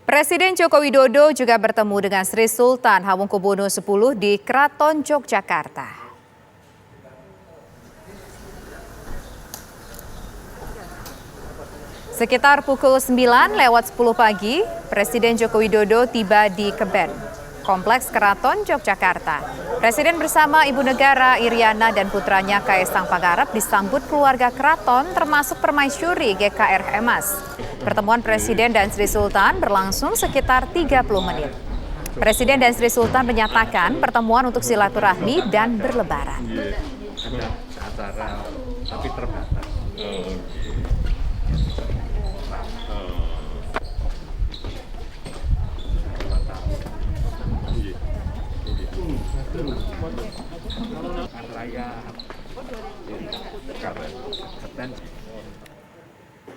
Presiden Joko Widodo juga bertemu dengan Sri Sultan Hamengkubuwono X di Keraton Yogyakarta. Sekitar pukul 9:10 pagi, Presiden Joko Widodo tiba di Keben, Kompleks Keraton Yogyakarta. Presiden bersama Ibu Negara Iriana dan putranya Kaisang Pangarep disambut keluarga keraton termasuk permaisuri GKR Emas. Pertemuan Presiden dan Sri Sultan berlangsung sekitar 30 menit. Presiden dan Sri Sultan menyatakan pertemuan untuk silaturahmi dan berlebaran. Ada acara tapi terbatas.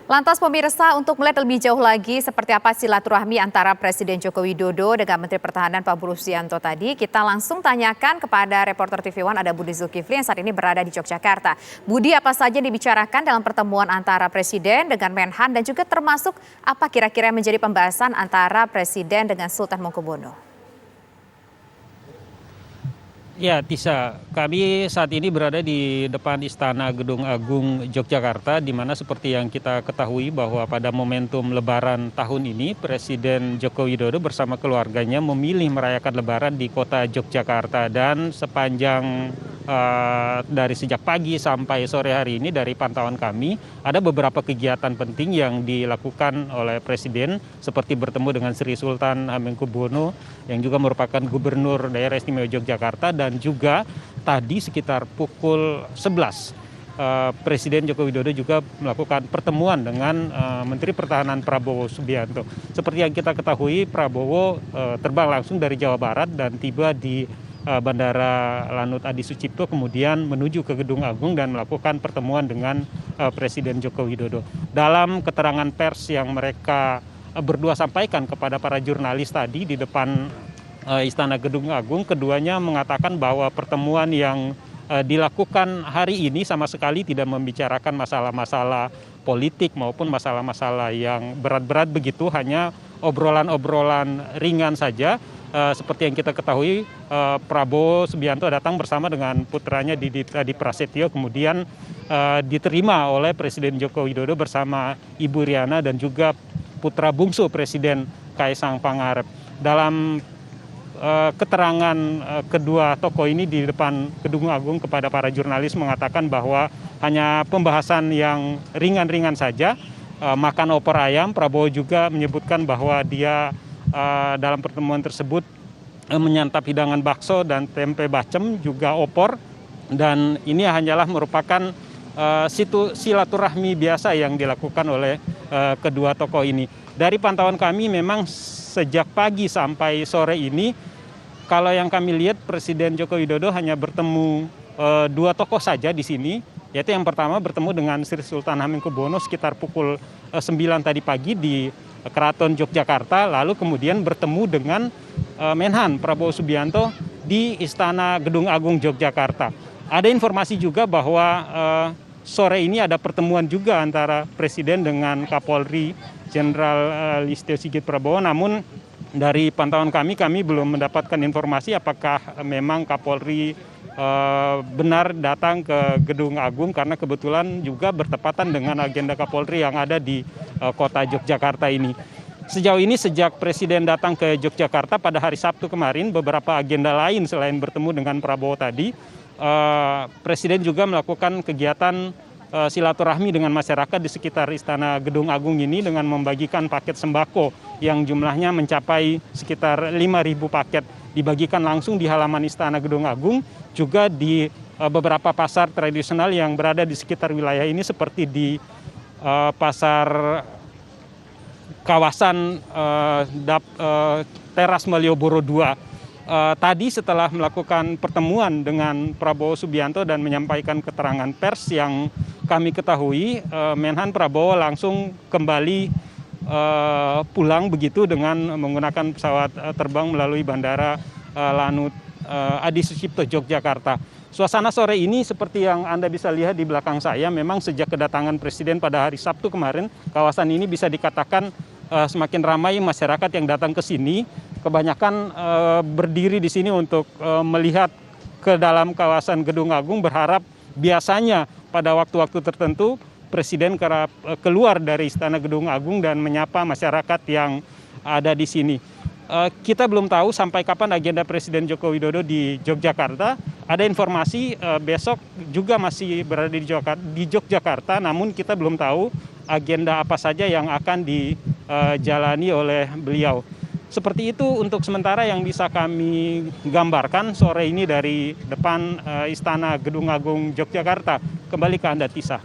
Lantas pemirsa, untuk melihat lebih jauh lagi seperti apa silaturahmi antara Presiden Joko Widodo dengan Menteri Pertahanan Pak Rusdianto tadi, kita langsung tanyakan kepada reporter TV One ada Budi Zulkifli yang saat ini berada di Yogyakarta. Budi, apa saja yang dibicarakan dalam pertemuan antara Presiden dengan Menhan dan juga termasuk apa kira-kira yang menjadi pembahasan antara Presiden dengan Sultan Hamengkubuwono? Ya, Tisa, kami saat ini berada di depan Istana Gedung Agung Yogyakarta, di mana seperti yang kita ketahui bahwa pada momentum Lebaran tahun ini, Presiden Joko Widodo bersama keluarganya memilih merayakan Lebaran di kota Yogyakarta. Dan sepanjang dari sejak pagi sampai sore hari ini, dari pantauan kami, ada beberapa kegiatan penting yang dilakukan oleh Presiden, seperti bertemu dengan Sri Sultan Hamengkubuwono, yang juga merupakan Gubernur Daerah Istimewa Yogyakarta, dan juga tadi sekitar pukul 11 Presiden Joko Widodo juga melakukan pertemuan dengan Menteri Pertahanan Prabowo Subianto. Seperti yang kita ketahui, Prabowo terbang langsung dari Jawa Barat dan tiba di Bandara Lanut Adi Sucipto, kemudian menuju ke Gedung Agung dan melakukan pertemuan dengan Presiden Joko Widodo. Dalam keterangan pers yang mereka berdua sampaikan kepada para jurnalis tadi di depan Istana Gedung Agung, keduanya mengatakan bahwa pertemuan yang dilakukan hari ini sama sekali tidak membicarakan masalah-masalah politik maupun masalah-masalah yang berat-berat begitu, hanya obrolan-obrolan ringan saja. Seperti yang kita ketahui, Prabowo Subianto datang bersama dengan putranya Didi Prasetyo, kemudian diterima oleh Presiden Joko Widodo bersama Ibu Iriana dan juga putra bungsu Presiden Kaisang Pangarep. Dalam keterangan kedua tokoh ini di depan Gedung Agung kepada para jurnalis mengatakan bahwa hanya pembahasan yang ringan-ringan saja, makan opor ayam. Prabowo juga menyebutkan bahwa dia dalam pertemuan tersebut menyantap hidangan bakso dan tempe bacem, juga opor, dan ini hanyalah merupakan silaturahmi biasa yang dilakukan oleh kedua tokoh ini. Dari pantauan kami memang sejak pagi sampai sore ini, kalau yang kami lihat Presiden Joko Widodo hanya bertemu dua tokoh saja di sini, yaitu yang pertama bertemu dengan Sri Sultan Hamengkubuwono sekitar pukul 9 tadi pagi di Keraton Yogyakarta, lalu kemudian bertemu dengan Menhan Prabowo Subianto di Istana Gedung Agung Yogyakarta. Ada informasi juga bahwa sore ini ada pertemuan juga antara Presiden dengan Kapolri Jenderal Listio Sigit Prabowo, namun dari pantauan kami belum mendapatkan informasi apakah memang Kapolri benar datang ke Gedung Agung, karena kebetulan juga bertepatan dengan agenda Kapolri yang ada di kota Yogyakarta ini. Sejauh ini sejak Presiden datang ke Yogyakarta pada hari Sabtu kemarin, beberapa agenda lain selain bertemu dengan Prabowo tadi, Presiden juga melakukan kegiatan silaturahmi dengan masyarakat di sekitar Istana Gedung Agung ini dengan membagikan paket sembako yang jumlahnya mencapai sekitar 5.000 paket, dibagikan langsung di halaman Istana Gedung Agung, juga di beberapa pasar tradisional yang berada di sekitar wilayah ini, seperti di pasar kawasan Teras Malioboro II. Tadi setelah melakukan pertemuan dengan Prabowo Subianto dan menyampaikan keterangan pers yang kami ketahui, Menhan Prabowo langsung kembali pulang begitu dengan menggunakan pesawat terbang melalui Bandara Lanut Adi Sucipto Yogyakarta. Suasana sore ini seperti yang Anda bisa lihat di belakang saya, memang sejak kedatangan Presiden pada hari Sabtu kemarin, kawasan ini bisa dikatakan semakin ramai masyarakat yang datang ke sini. Kebanyakan berdiri di sini untuk melihat ke dalam kawasan Gedung Agung, berharap biasanya pada waktu-waktu tertentu Presiden kerap keluar dari Istana Gedung Agung dan menyapa masyarakat yang ada di sini. Kita belum tahu sampai kapan agenda Presiden Joko Widodo di Yogyakarta. Ada informasi besok juga masih berada di Yogyakarta, namun kita belum tahu agenda apa saja yang akan dijalani oleh beliau. Seperti itu untuk sementara yang bisa kami gambarkan sore ini dari depan Istana Gedung Agung Yogyakarta. Kembali ke Anda, Tisa.